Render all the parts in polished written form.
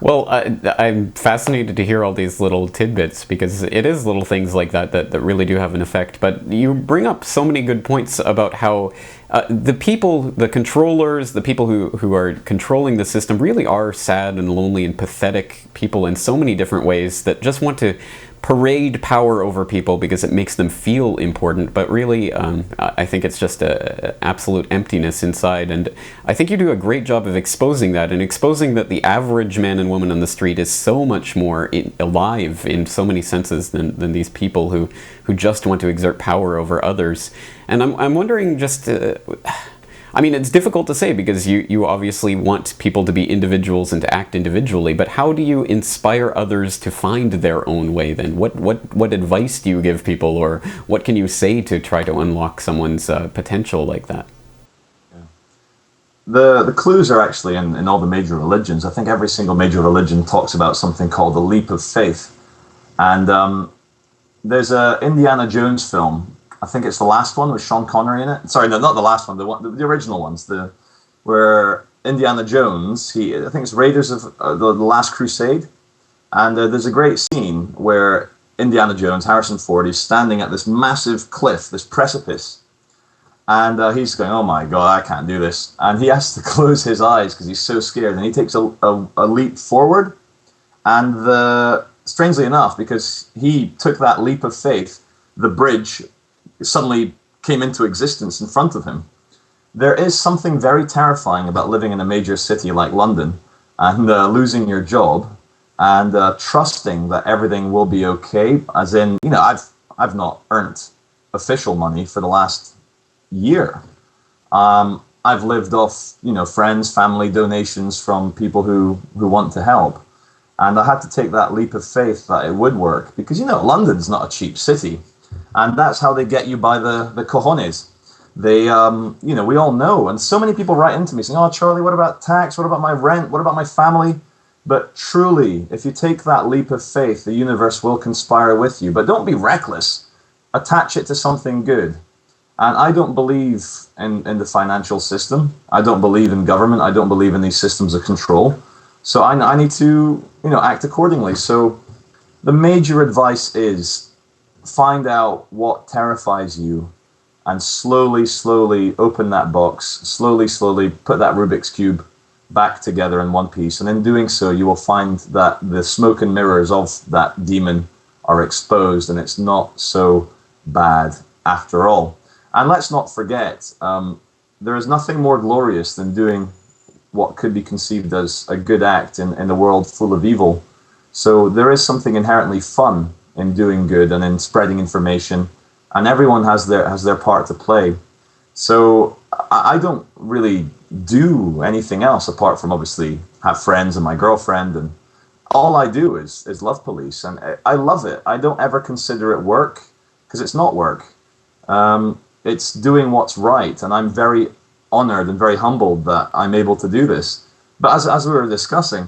Well, I'm fascinated to hear all these little tidbits because it is little things like that really do have an effect. But you bring up so many good points about how the people, the controllers, the people who are controlling the system really are sad and lonely and pathetic people in so many different ways that just want to parade power over people because it makes them feel important, but really I think it's just a absolute emptiness inside, and I think you do a great job of exposing that and exposing that the average man and woman on the street is so much more alive in so many senses than these people who just want to exert power over others. And I'm wondering just I mean, it's difficult to say because you obviously want people to be individuals and to act individually, but how do you inspire others to find their own way then? What advice do you give people, or what can you say to try to unlock someone's potential like that? The clues are actually in all the major religions. I think every single major religion talks about something called the leap of faith. And there's a Indiana Jones film. I think it's the last one with Sean Connery in it. Sorry, no, not the last one. The original ones. Where Indiana Jones, I think it's Raiders of the Last Crusade, and there's a great scene where Indiana Jones, Harrison Ford, is standing at this massive cliff, this precipice, and he's going, "Oh my God, I can't do this," and he has to close his eyes because he's so scared, and he takes a leap forward, and strangely enough, because he took that leap of faith, the bridge suddenly came into existence in front of him. There is something very terrifying about living in a major city like London and losing your job and trusting that everything will be okay. As in, I've not earned official money for the last year. I've lived off, friends, family donations from people who want to help. And I had to take that leap of faith that it would work because, London's not a cheap city. And that's how they get you by the cojones. They, we all know. And so many people write into me saying, "Oh, Charlie, what about tax? What about my rent? What about my family?" But truly, if you take that leap of faith, the universe will conspire with you. But don't be reckless. Attach it to something good. And I don't believe in the financial system. I don't believe in government. I don't believe in these systems of control. So I need to, act accordingly. So the major advice is, find out what terrifies you and slowly open that box, slowly put that Rubik's Cube back together in one piece. And in doing so, you will find that the smoke and mirrors of that demon are exposed and it's not so bad after all. And let's not forget, there is nothing more glorious than doing what could be conceived as a good act in a world full of evil. So there is something inherently fun in doing good and in spreading information, and everyone has their part to play. So I don't really do anything else apart from obviously have friends and my girlfriend, and all I do is love police, and I love it. I don't ever consider it work because it's not work. It's doing what's right, and I'm very honored and very humbled that I'm able to do this. But as we were discussing,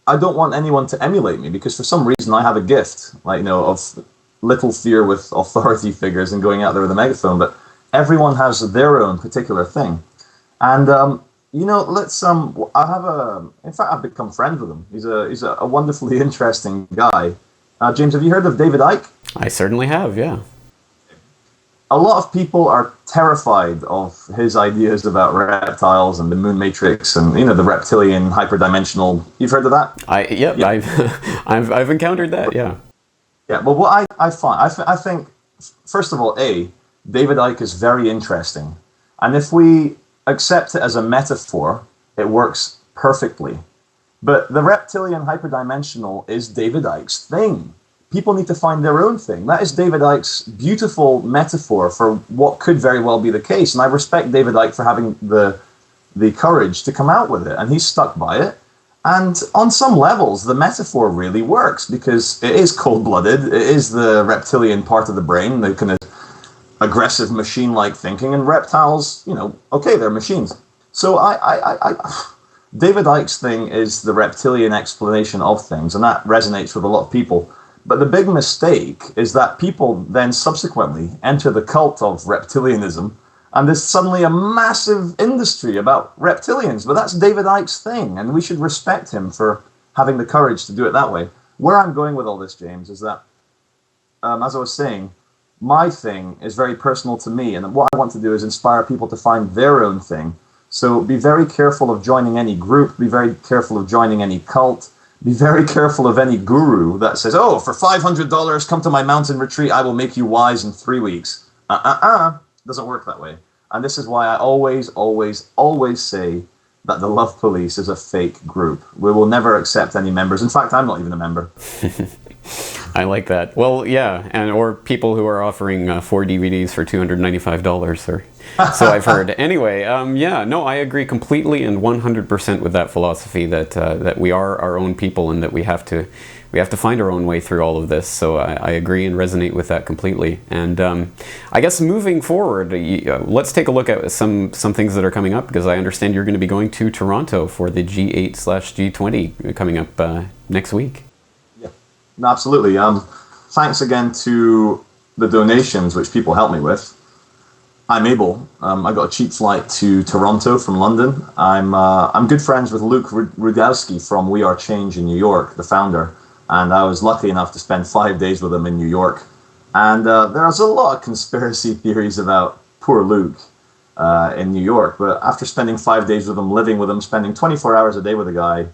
I don't want anyone to emulate me because for some reason I have a gift, of little fear with authority figures and going out there with a megaphone. But everyone has their own particular thing, and let's in fact, I've become friends with him. He's a wonderfully interesting guy. James, have you heard of David Icke? I certainly have, yeah. A lot of people are terrified of his ideas about reptiles and the moon matrix and the reptilian hyperdimensional. You've heard of that? I've encountered that. Yeah. Yeah. Well, what I find, I think, first of all, David Icke is very interesting, and if we accept it as a metaphor, it works perfectly. But the reptilian hyperdimensional is David Icke's thing. People need to find their own thing. That is David Icke's beautiful metaphor for what could very well be the case. And I respect David Icke for having the courage to come out with it. And he's stuck by it. And on some levels, the metaphor really works because it is cold-blooded. It is the reptilian part of the brain, the kind of aggressive machine-like thinking. And reptiles, they're machines. So David Icke's thing is the reptilian explanation of things. And that resonates with a lot of people. But the big mistake is that people then subsequently enter the cult of reptilianism And there's suddenly a massive industry about reptilians, but that's David Icke's thing, and we should respect him for having the courage to do it that way. Where I'm going with all this, James, is that, as I was saying, my thing is very personal to me, and what I want to do is inspire people to find their own thing. So be very careful of joining any group, be very careful of joining any cult, be very careful of any guru that says, oh, for $500, come to my mountain retreat, I will make you wise in 3 weeks. Doesn't work that way. And this is why I always, always, always say that the Love Police is a fake group. We will never accept any members. In fact, I'm not even a member. I like that. Well, yeah, or people who are offering 4 DVDs for $295, or so I've heard. Anyway, I agree completely and 100% with that philosophy that we are our own people and that we have to find our own way through all of this. So I agree and resonate with that completely. And I guess moving forward, let's take a look at some things that are coming up, because I understand you're going to be going to Toronto for the G8/G20 coming up next week. Yeah, no, absolutely. Thanks again to the donations, which people help me with. I'm able. I got a cheap flight to Toronto from London. I'm good friends with Luke Rudkowski from We Are Change in New York, the founder. And I was lucky enough to spend 5 days with him in New York. And there's a lot of conspiracy theories about poor Luke in New York. But after spending 5 days with him, living with him, spending 24 hours a day with the guy,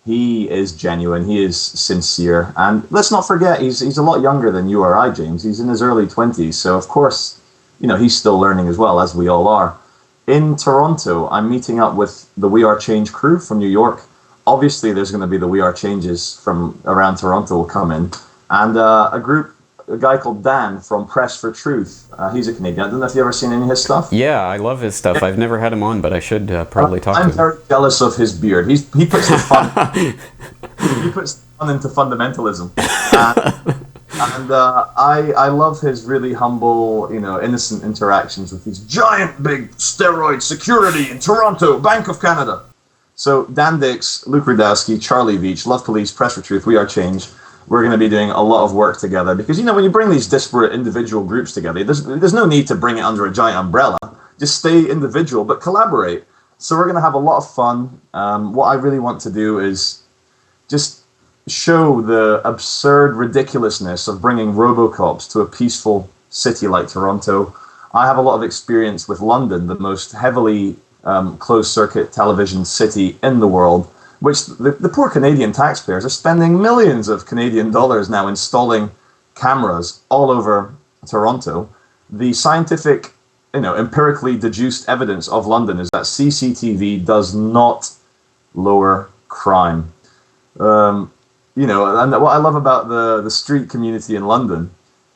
he is genuine, he is sincere. And let's not forget, he's a lot younger than you or I, James. He's in his early 20s. So, of course, he's still learning as well, as we all are. In Toronto, I'm meeting up with the We Are Change crew from New York. Obviously, there's going to be the We Are Changes from around Toronto will come in. And a guy called Dan from Press for Truth. He's a Canadian. I don't know if you've ever seen any of his stuff. Yeah, I love his stuff. I've never had him on, but I should probably talk to him. I'm very jealous of his beard. He puts the fun he puts the fun into fundamentalism. I love his really humble, innocent interactions with these giant big steroid security in Toronto, Bank of Canada. So Dan Dix, Luke Rudkowski, Charlie Veitch, Love Police, Press for Truth, We Are Change. We're going to be doing a lot of work together because, when you bring these disparate individual groups together, there's no need to bring it under a giant umbrella. Just stay individual, but collaborate. So we're going to have a lot of fun. What I really want to do is just show the absurd ridiculousness of bringing RoboCops to a peaceful city like Toronto. I have a lot of experience with London, the most heavily closed-circuit television city in the world, which the poor Canadian taxpayers are spending millions of Canadian dollars now installing cameras all over Toronto. The scientific, empirically deduced evidence of London is that CCTV does not lower crime. And what I love about the street community in London,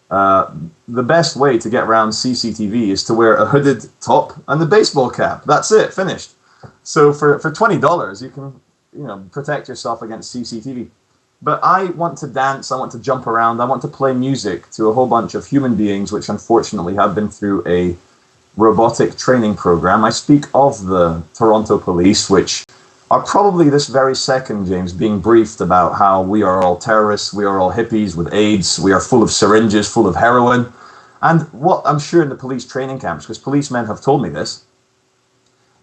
the best way to get around CCTV is to wear a hooded top and a baseball cap. That's it, finished. So for $20, you can, protect yourself against CCTV. But I want to dance, I want to jump around, I want to play music to a whole bunch of human beings, which unfortunately have been through a robotic training program. I speak of the Toronto police, which are probably this very second, James, being briefed about how we are all terrorists, we are all hippies with AIDS, we are full of syringes, full of heroin. And what I'm sure in the police training camps, because policemen have told me this,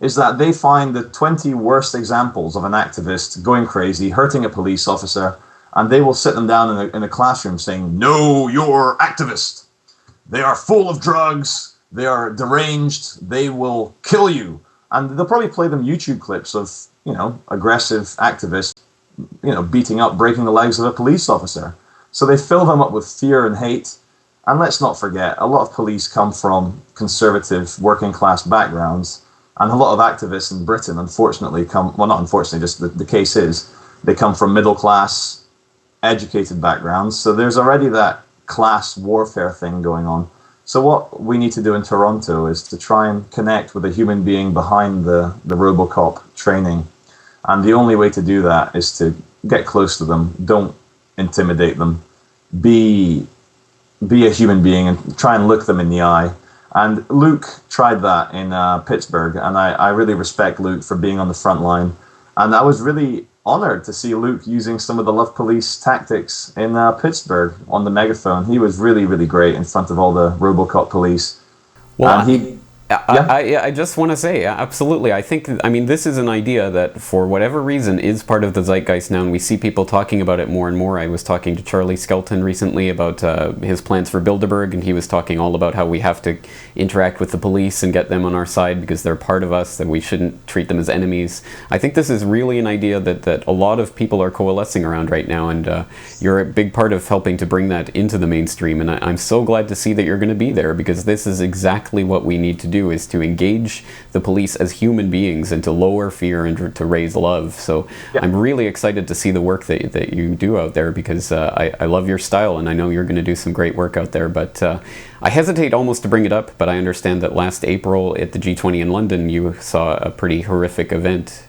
is that they find the 20 worst examples of an activist going crazy, hurting a police officer, and they will sit them down in a classroom saying, "No, you're activist. They are full of drugs, they are deranged, they will kill you." And they'll probably play them YouTube clips of aggressive activists, beating up, breaking the legs of a police officer. So they fill them up with fear and hate. And let's not forget, a lot of police come from conservative working class backgrounds. And a lot of activists in Britain, unfortunately, not unfortunately, just the case is, they come from middle class, educated backgrounds. So there's already that class warfare thing going on. So what we need to do in Toronto is to try and connect with a human being behind the RoboCop training. And the only way to do that is to get close to them. Don't intimidate them. Be a human being and try and look them in the eye. And Luke tried that in Pittsburgh, and I really respect Luke for being on the front line. And I was really honored to see Luke using some of the Love Police tactics in Pittsburgh on the megaphone. He was really, really great in front of all the RoboCop police. Well, and I just want to say, absolutely. I mean, this is an idea that, for whatever reason, is part of the zeitgeist now, and we see people talking about it more and more. I was talking to Charlie Skelton recently about his plans for Bilderberg, and he was talking all about how we have to interact with the police and get them on our side because they're part of us, that we shouldn't treat them as enemies. I think this is really an idea that a lot of people are coalescing around right now, and you're a big part of helping to bring that into the mainstream, and I'm so glad to see that you're going to be there, because this is exactly what we need to do, is to engage the police as human beings and to lower fear and to raise love. So I'm really excited to see the work that you do out there, because I love your style, and I know you're going to do some great work out there. But I hesitate almost to bring it up, but I understand that last April at the G20 in London, you saw a pretty horrific event.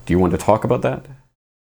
Do you want to talk about that?